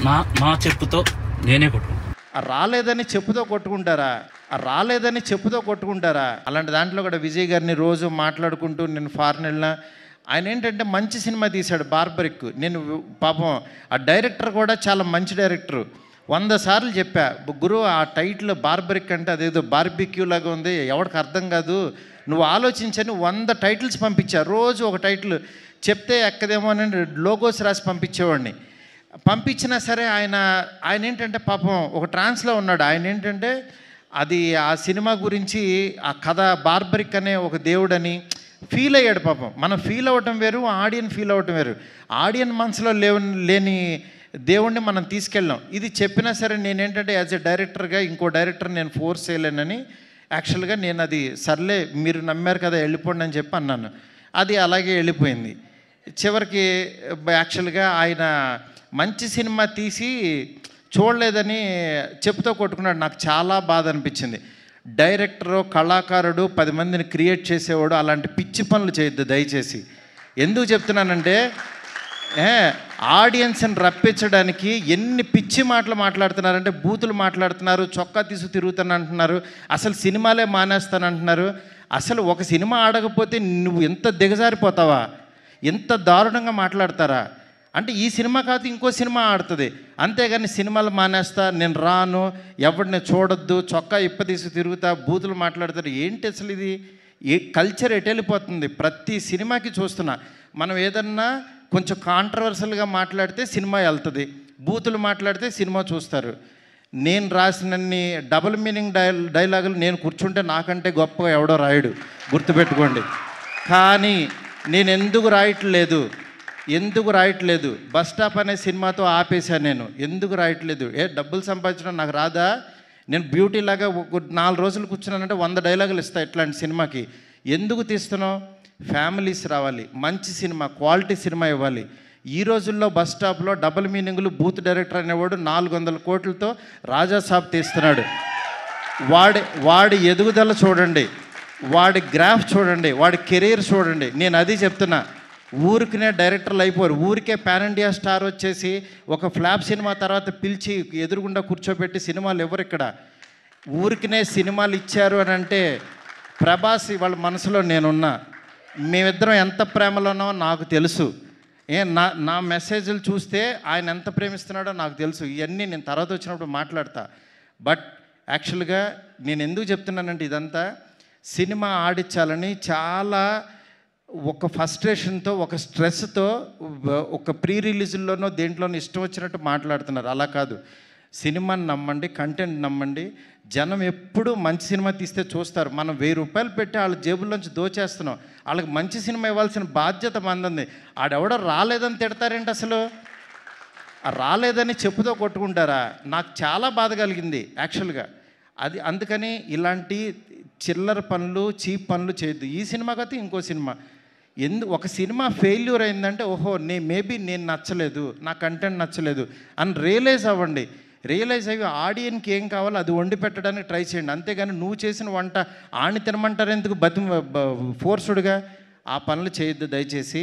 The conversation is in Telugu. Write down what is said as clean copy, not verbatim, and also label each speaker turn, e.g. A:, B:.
A: నా చెప్పుతో నేనే కొట్టుకుంటాను.
B: రాలేదని చెప్పుతో కొట్టుకుంటారా? అలాంటి దాంట్లో కూడా విజయ్ గారిని రోజు మాట్లాడుకుంటూ నేను ఫారెన్ వెళ్ళినా, ఆయన ఏంటంటే మంచి సినిమా తీశాడు బార్బరిక్. నేను పాపం ఆ డైరెక్టర్ కూడా చాలా మంచి డైరెక్టరు. 100 సార్లు చెప్పా, గురు ఆ టైటిల్ బార్బరిక్ అంటే అదేదో బార్బిక్యూ లాగా ఉంది, ఎవరికి అర్థం కాదు, నువ్వు ఆలోచించని 100 టైటిల్స్ పంపించా. రోజు ఒక టైటిల్ చెప్తే ఎక్కదేమో అని లోగోస్ రాసి పంపించేవాడిని. పంపించినా సరే ఆయన ఏంటంటే పాపం ఒక ట్రాన్స్లో ఉన్నాడు. ఆయన ఏంటంటే అది ఆ సినిమా గురించి ఆ కథ బార్బరిక్ అనే ఒక దేవుడని ఫీల్ అయ్యాడు. పాపం మనం ఫీల్ అవ్వటం వేరు, ఆడియన్ ఫీల్ అవ్వటం వేరు. ఆడియన్ మనసులో లేని దేవుణ్ణి మనం తీసుకెళ్ళాం. ఇది చెప్పినా సరే నేనేంటంటే యాజ్ ఎ డైరెక్టర్గా ఇంకో డైరెక్టర్ నేను ఫోర్స్ చేయలేనని యాక్చువల్గా నేను అది సర్లే మీరు నమ్మారు కదా వెళ్ళిపోండి అని చెప్పి అన్నాను. అది అలాగే వెళ్ళిపోయింది. చివరికి యాక్చువల్గా ఆయన మంచి సినిమా తీసి చూడలేదని చెప్పుతో కొట్టుకున్నాడు. నాకు చాలా బాధ అనిపించింది. డైరెక్టరు, కళాకారుడు 10 మందిని క్రియేట్ చేసేవాడు అలాంటి పిచ్చి పనులు చేయొద్దు దయచేసి. ఎందుకు చెప్తున్నానంటే ఆడియన్స్ని రప్పించడానికి ఎన్ని పిచ్చి మాటలు మాట్లాడుతున్నారంటే, బూతులు మాట్లాడుతున్నారు, చొక్కా తీసు తిరుగుతాను అంటున్నారు, అసలు సినిమాలే మానేస్తానంటున్నారు. అసలు ఒక సినిమా ఆడకపోతే నువ్వు ఎంత దిగజారిపోతావా? ఎంత దారుణంగా మాట్లాడతారా? అంటే ఈ సినిమా కాదు ఇంకో సినిమా ఆడుతుంది, అంతేగాని సినిమాలు మానేస్తా, నేను రాను, ఎవరిని చూడొద్దు, చొక్కా ఇప్పదీసి తిరుగుతా, బూతులు మాట్లాడతారు. ఏంటి అసలు ఇది? ఏ కల్చర్ ఎటు వెళ్ళిపోతుంది? ప్రతి సినిమాకి చూస్తున్నా. మనం ఏదన్నా కొంచెం కాంట్రవర్సల్గా మాట్లాడితే సినిమా వెళ్తుంది, బూతులు మాట్లాడితే సినిమా చూస్తారు. నేను రాసినన్ని డబుల్ మీనింగ్ డైలాగులు నేను కూర్చుంటే నాకంటే గొప్పగా ఎవడో రాయడు, గుర్తుపెట్టుకోండి. కానీ నేను ఎందుకు రాయట్లేదు? బస్ స్టాప్ అనే సినిమాతో ఆపేశాను నేను. ఎందుకు రాయట్లేదు? డబ్బులు సంపాదించడం నాకు రాదా? నేను బ్యూటీ లాగా 4 రోజులు కూర్చున్నానంటే 100 డైలాగులు ఇస్తా ఇట్లాంటి సినిమాకి. ఎందుకు తీస్తున్నావు? ఫ్యామిలీస్ రావాలి, మంచి సినిమా, క్వాలిటీ సినిమా ఇవ్వాలి. ఈ రోజుల్లో బస్ స్టాప్లో డబుల్ మీనింగ్లు, బూత్ డైరెక్టర్ అనేవాడు 400 కోట్లతో రాజాసాబ్ తీస్తున్నాడు. వాడి ఎదుగుదల చూడండి, వాడి గ్రాఫ్ చూడండి, వాడి కెరీర్ చూడండి. నేను అది చెప్తున్నా. ఊరికినే డైరెక్టర్లు అయిపోరు. ఊరికే పాన్ ఇండియా స్టార్ వచ్చేసి ఒక ఫ్లాప్ సినిమా తర్వాత పిలిచి ఎదురుగుండా కూర్చోబెట్టి సినిమాలు ఎవరు ఇక్కడ? ఊరికినే సినిమాలు ఇచ్చారు అని అంటే, ప్రభాస్ వాళ్ళ మనసులో నేనున్నా, మేమిద్దరం ఎంత ప్రేమలోనో నాకు తెలుసు. నా మెసేజ్లు చూస్తే ఆయన ఎంత ప్రేమిస్తున్నాడో నాకు తెలుసు. ఇవన్నీ నేను తర్వాత వచ్చినప్పుడు మాట్లాడతా. బట్ యాక్చువల్గా నేను ఎందుకు చెప్తున్నానంటే, ఇదంతా సినిమా ఆడించాలని చాలా ఒక ఫ్రస్ట్రేషన్తో, ఒక స్ట్రెస్తో, ఒక ప్రీ రిలీజుల్లోనో దేంట్లోనో ఇష్టం వచ్చినట్టు మాట్లాడుతున్నారు. అలా కాదు. సినిమాని నమ్మండి, కంటెంట్ నమ్మండి. జనం ఎప్పుడు మంచి సినిమా తీస్తే చూస్తారు. మనం 1000 రూపాయలు పెట్టి వాళ్ళ జేబుల్లోంచి దోచేస్తున్నాం. వాళ్ళకి మంచి సినిమా ఇవ్వాల్సిన బాధ్యత మంది. ఆడెవడో రాలేదని తిడతారేంటి అసలు? రాలేదని చెప్పుతో కొట్టుకుంటారా? నాకు చాలా బాధ కలిగింది యాక్చువల్గా. అందుకని ఇలాంటి చిల్లర పనులు, చీప్ పనులు చేయొద్దు. ఈ సినిమా కాదు ఇంకో సినిమా. ఒక సినిమా ఫెయిల్యూర్ అయిందంటే, ఓహో మేబీ నేను నచ్చలేదు, నా కంటెంట్ నచ్చలేదు అని రియలైజ్ అవ్వండి. రియలైజ్ అయ్యి ఆడియన్కి ఏం కావాలో అది వండి పెట్టడానికి ట్రై చేయండి. అంతేగాని నువ్వు చేసిన వంట ఆని తినమంటారు ఎందుకు? ఫోర్స్డ్గా ఆ పనులు చేయొద్దు దయచేసి.